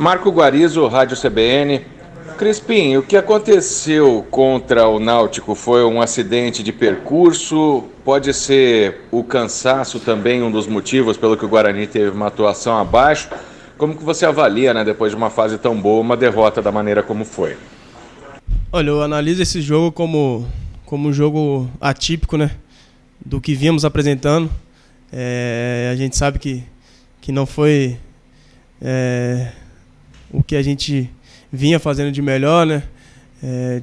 Marco Guarizo, Rádio CBN. Crispim, o que aconteceu contra o Náutico foi um acidente de percurso? Pode ser o cansaço também um dos motivos pelo que o Guarani teve uma atuação abaixo? Como que você avalia, né, depois de uma fase tão boa, uma derrota da maneira como foi? Olha, eu analiso esse jogo como um jogo atípico, né, do que vínhamos apresentando. A gente sabe que não foi o que a gente vinha fazendo de melhor, né?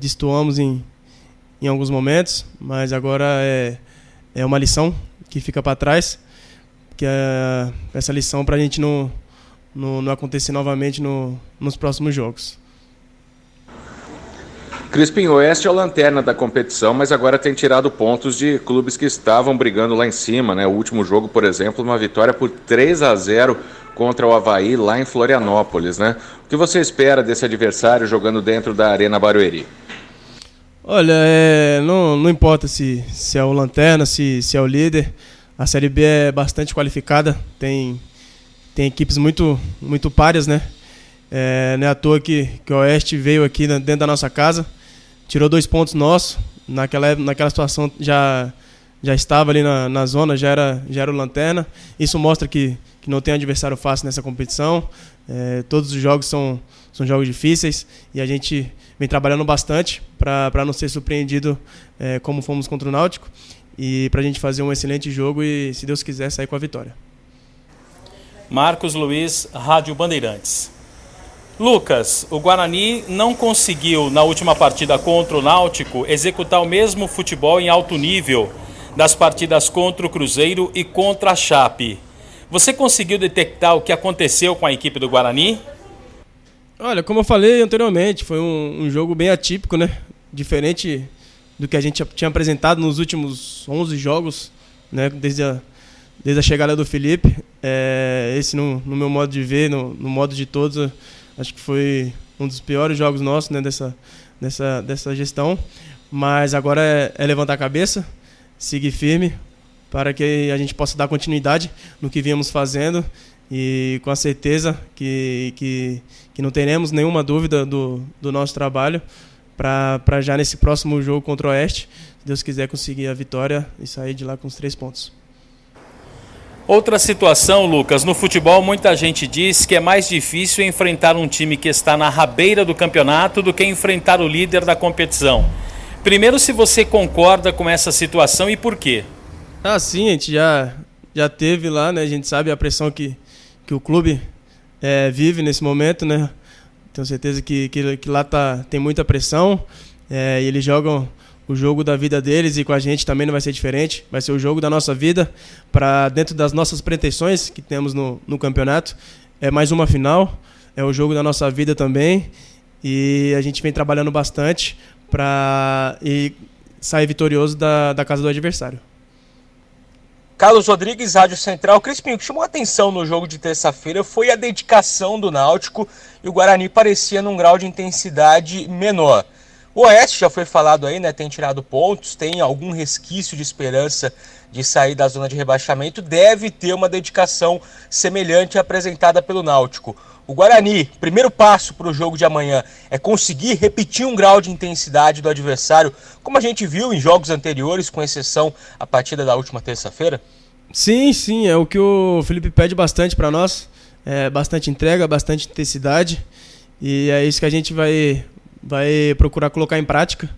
Destoamos em alguns momentos, mas agora é uma lição que fica para trás, que é essa lição para a gente não acontecer novamente nos próximos jogos. Crispim, o Oeste é o lanterna da competição, mas agora tem tirado pontos de clubes que estavam brigando lá em cima, né? O último jogo, por exemplo, uma vitória por 3-0 contra o Avaí lá em Florianópolis, né? O que você espera desse adversário jogando dentro da Arena Barueri? Olha, não importa se é o lanterna, se é o líder. A Série B é bastante qualificada, tem equipes muito páreas, né? Não é à toa que o Oeste veio aqui dentro da nossa casa, tirou 2 pontos nossos. Naquela situação já estava ali na zona, já era o lanterna. Isso mostra que não tem adversário fácil nessa competição. Todos os jogos são jogos difíceis e a gente vem trabalhando bastante para não ser surpreendido como fomos contra o Náutico e para a gente fazer um excelente jogo e, se Deus quiser, sair com a vitória. Marcos Luiz, Rádio Bandeirantes. Lucas, o Guarani não conseguiu, na última partida contra o Náutico, executar o mesmo futebol em alto nível das partidas contra o Cruzeiro e contra a Chape. Você conseguiu detectar o que aconteceu com a equipe do Guarani? Olha, como eu falei anteriormente, foi um jogo bem atípico, né? Diferente do que a gente tinha apresentado nos últimos 11 jogos, né? Desde a chegada do Felipe. Esse, no meu modo de ver, no modo de todos, acho que foi um dos piores jogos nossos, né, dessa gestão. Mas agora é levantar a cabeça, seguir firme, para que a gente possa dar continuidade no que viemos fazendo e com a certeza que não teremos nenhuma dúvida do nosso trabalho para já nesse próximo jogo contra o Oeste, se Deus quiser, conseguir a vitória e sair de lá com os 3 pontos. Outra situação, Lucas, no futebol muita gente diz que é mais difícil enfrentar um time que está na rabeira do campeonato do que enfrentar o líder da competição. Primeiro, se você concorda com essa situação e por quê? Sim, a gente já teve lá, né? A gente sabe a pressão que o clube vive nesse momento, né? Tenho certeza que lá tem muita pressão, e eles jogam o jogo da vida deles e com a gente também não vai ser diferente. Vai ser o jogo da nossa vida, para dentro das nossas pretensões que temos no campeonato. É mais uma final, é o jogo da nossa vida também, e a gente vem trabalhando bastante para sair vitorioso da casa do adversário. Carlos Rodrigues, Rádio Central. Crispim, o que chamou a atenção no jogo de terça-feira foi a dedicação do Náutico, e o Guarani parecia num grau de intensidade menor. O Oeste, já foi falado aí, né, tem tirado pontos, tem algum resquício de esperança de sair da zona de rebaixamento, deve ter uma dedicação semelhante à apresentada pelo Náutico. O Guarani, primeiro passo para o jogo de amanhã é conseguir repetir um grau de intensidade do adversário, como a gente viu em jogos anteriores, com exceção a partida da última terça-feira? Sim, é o que o Felipe pede bastante para nós, bastante entrega, bastante intensidade, e é isso que a gente vai procurar colocar em prática,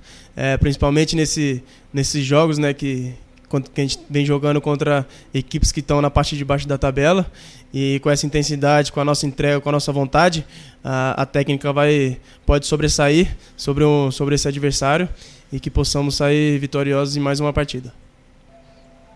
principalmente nesses jogos, né, que a gente vem jogando contra equipes que estão na parte de baixo da tabela, e com essa intensidade, com a nossa entrega, com a nossa vontade, a técnica pode sobressair sobre esse adversário e que possamos sair vitoriosos em mais uma partida.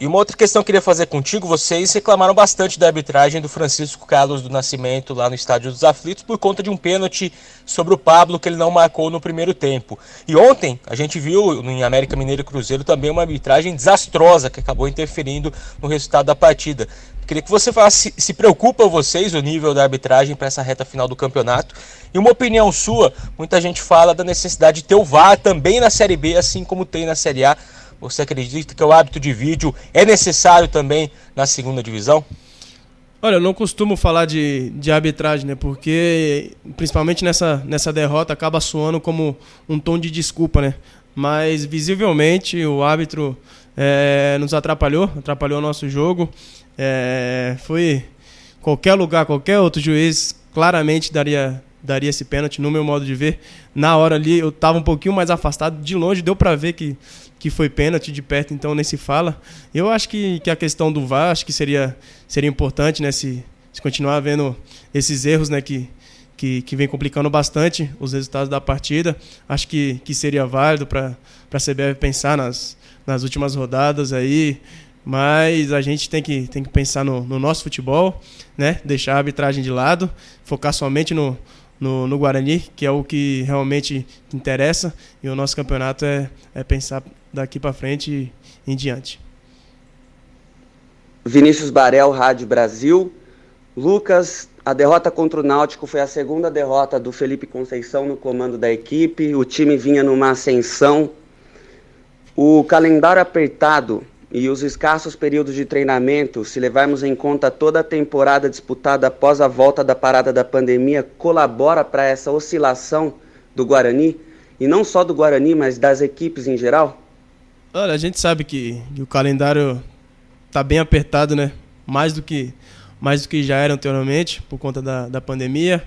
E uma outra questão que eu queria fazer contigo, vocês reclamaram bastante da arbitragem do Francisco Carlos do Nascimento lá no Estádio dos Aflitos por conta de um pênalti sobre o Pablo que ele não marcou no primeiro tempo. E ontem a gente viu em América Mineiro e Cruzeiro também uma arbitragem desastrosa que acabou interferindo no resultado da partida. Queria que você falasse se preocupa vocês o nível da arbitragem para essa reta final do campeonato. E uma opinião sua, muita gente fala da necessidade de ter o VAR também na Série B, assim como tem na Série A. Você acredita que o árbitro de vídeo é necessário também na segunda divisão? Olha, eu não costumo falar de arbitragem, né? Porque, principalmente nessa derrota, acaba soando como um tom de desculpa, né? Mas, visivelmente, o árbitro nos atrapalhou o nosso jogo. Foi qualquer lugar, qualquer outro juiz, claramente daria esse pênalti, no meu modo de ver. Na hora ali, eu estava um pouquinho mais afastado. De longe, deu para ver que foi pênalti, de perto então nem se fala. Eu acho que a questão do VAR, acho que seria importante, né, se continuar havendo esses erros, né, que vem complicando bastante os resultados da partida. Acho que seria válido para a CBF pensar nas últimas rodadas aí, mas a gente tem que pensar no nosso futebol, né, deixar a arbitragem de lado, focar somente no Guarani, que é o que realmente interessa, e o nosso campeonato é pensar daqui para frente e em diante. Vinícius Barel, Rádio Brasil. Lucas, a derrota contra o Náutico foi a segunda derrota do Felipe Conceição no comando da equipe. O time vinha numa ascensão. O calendário apertado e os escassos períodos de treinamento, se levarmos em conta toda a temporada disputada após a volta da parada da pandemia, colabora para essa oscilação do Guarani? E não só do Guarani, mas das equipes em geral? Olha, a gente sabe que o calendário está bem apertado, né? Mais do que já era anteriormente, por conta da pandemia.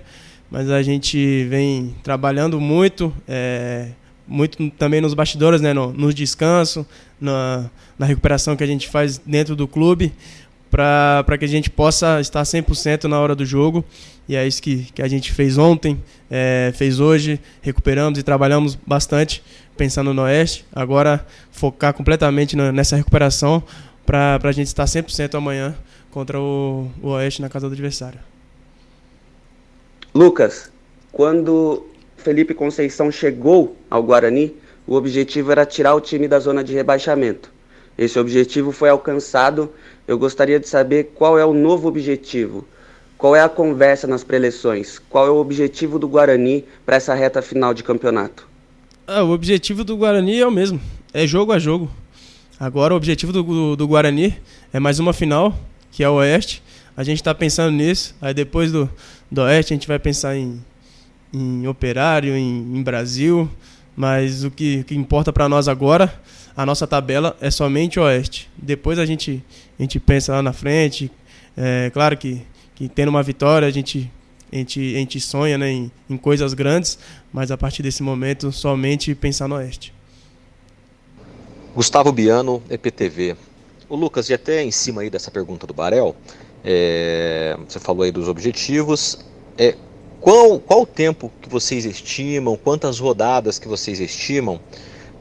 Mas a gente vem trabalhando muito também nos bastidores, né? No descanso, na recuperação que a gente faz dentro do clube, para que a gente possa estar 100% na hora do jogo. E é isso que a gente fez ontem, fez hoje, recuperamos e trabalhamos bastante pensando no Oeste. Agora focar completamente nessa recuperação para a gente estar 100% amanhã contra o Oeste na casa do adversário. Lucas, quando Felipe Conceição chegou ao Guarani, o objetivo era tirar o time da zona de rebaixamento. Esse objetivo foi alcançado. Eu gostaria de saber qual é o novo objetivo. Qual é a conversa nas preleções? Qual é o objetivo do Guarani para essa reta final de campeonato? O objetivo do Guarani é o mesmo. É jogo a jogo. Agora o objetivo do Guarani é mais uma final, que é o Oeste. A gente está pensando nisso. Aí depois do Oeste a gente vai pensar em Operário, em Brasil. Mas o que importa para nós agora, a nossa tabela é somente o Oeste. Depois a gente pensa lá na frente. Claro que tendo uma vitória a gente sonha, né, em coisas grandes, mas a partir desse momento somente pensar no Oeste. Gustavo Biano, EPTV. O Lucas, e até em cima aí dessa pergunta do Barel, você falou aí dos objetivos. Qual o tempo que vocês estimam, quantas rodadas que vocês estimam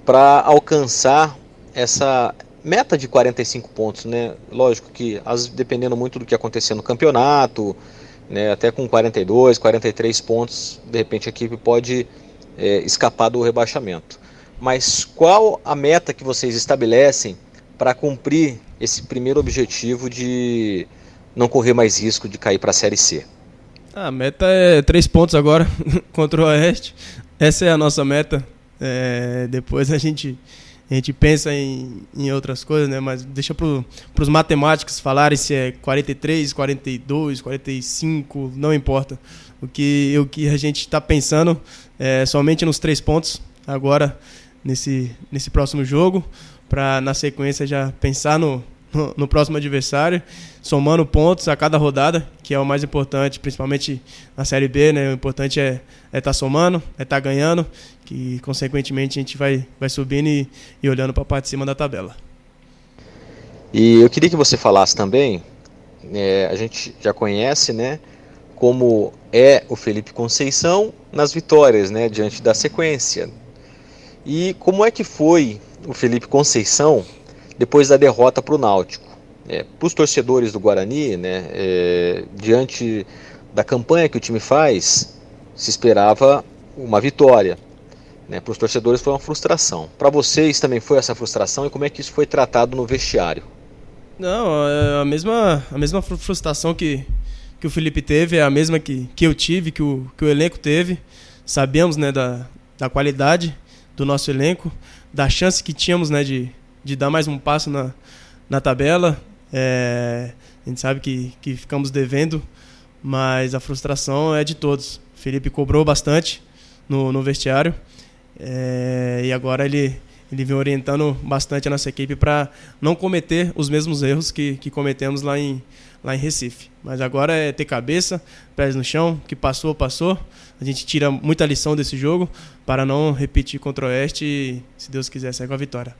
para alcançar essa meta de 45 pontos, né? Lógico que, dependendo muito do que acontecer no campeonato, né, até com 42, 43 pontos, de repente a equipe pode escapar do rebaixamento. Mas qual a meta que vocês estabelecem para cumprir esse primeiro objetivo de não correr mais risco de cair para a Série C? A meta é 3 pontos agora contra o Oeste. Essa é a nossa meta. Depois a gente pensa em outras coisas, né? Mas deixa para os matemáticos falarem se é 43, 42, 45, não importa. O que a gente está pensando é somente nos 3 pontos agora nesse próximo jogo, para na sequência já pensar no próximo adversário, somando pontos a cada rodada, que é o mais importante, principalmente na Série B, né? O importante é estar somando, é estar ganhando, que consequentemente a gente vai subindo e olhando para a parte de cima da tabela. E eu queria que você falasse também, a gente já conhece, né, como é o Felipe Conceição nas vitórias, né, diante da sequência. E como é que foi o Felipe Conceição depois da derrota para o Náutico? Para os torcedores do Guarani, né, diante da campanha que o time faz, se esperava uma vitória. Né, para os torcedores foi uma frustração. Para vocês também foi essa frustração, e como é que isso foi tratado no vestiário? Não, a mesma frustração que o Felipe teve é a mesma que eu tive, que o elenco teve. Sabemos, né, da qualidade do nosso elenco, da chance que tínhamos, né, de dar mais um passo na tabela. A gente sabe que ficamos devendo, mas a frustração é de todos. O Felipe cobrou bastante no vestiário, e agora ele vem orientando bastante a nossa equipe para não cometer os mesmos erros que cometemos lá em Recife. Mas agora é ter cabeça, pés no chão, que passou, passou. A gente tira muita lição desse jogo para não repetir contra o Oeste e, se Deus quiser, sair com a vitória.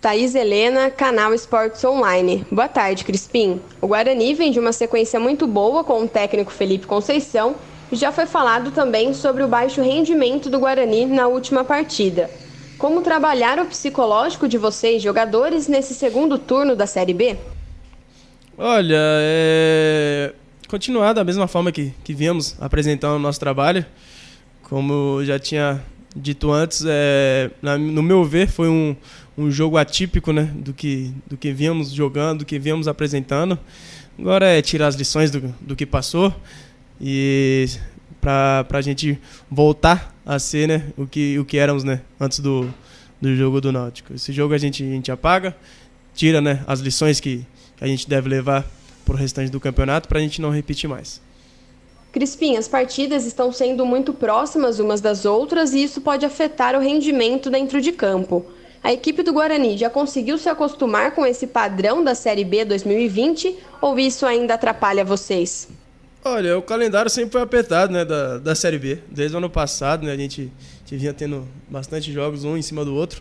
Thaís Helena, Canal Esportes Online. Boa tarde, Crispim. O Guarani vem de uma sequência muito boa com o técnico Felipe Conceição e já foi falado também sobre o baixo rendimento do Guarani na última partida. Como trabalhar o psicológico de vocês, jogadores, nesse segundo turno da Série B? Olha, continuar da mesma forma que viemos apresentando o nosso trabalho. Como eu já tinha dito antes, no meu ver, foi um jogo atípico, né, do que viemos jogando, do que viemos apresentando. Agora é tirar as lições do que passou e para a gente voltar a ser, né, o que éramos, né, antes do jogo do Náutico. Esse jogo a gente apaga, tira, né, as lições que a gente deve levar para o restante do campeonato para a gente não repetir mais. Crispim, as partidas estão sendo muito próximas umas das outras e isso pode afetar o rendimento dentro de campo. A equipe do Guarani já conseguiu se acostumar com esse padrão da Série B 2020 ou isso ainda atrapalha vocês? Olha, o calendário sempre foi apertado, né, da Série B. Desde o ano passado, né, a gente vinha tendo bastante jogos um em cima do outro.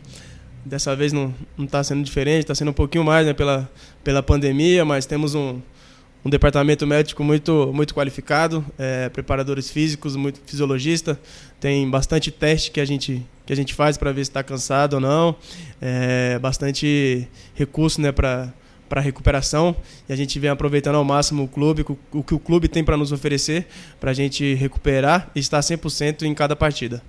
Dessa vez não está sendo diferente, está sendo um pouquinho mais, né, pela pandemia, mas temos um departamento médico muito qualificado, preparadores físicos, muito fisiologista, tem bastante teste que a gente faz para ver se está cansado ou não, bastante recurso, né, para recuperação, e a gente vem aproveitando ao máximo o que o clube tem para nos oferecer, para a gente recuperar e estar 100% em cada partida.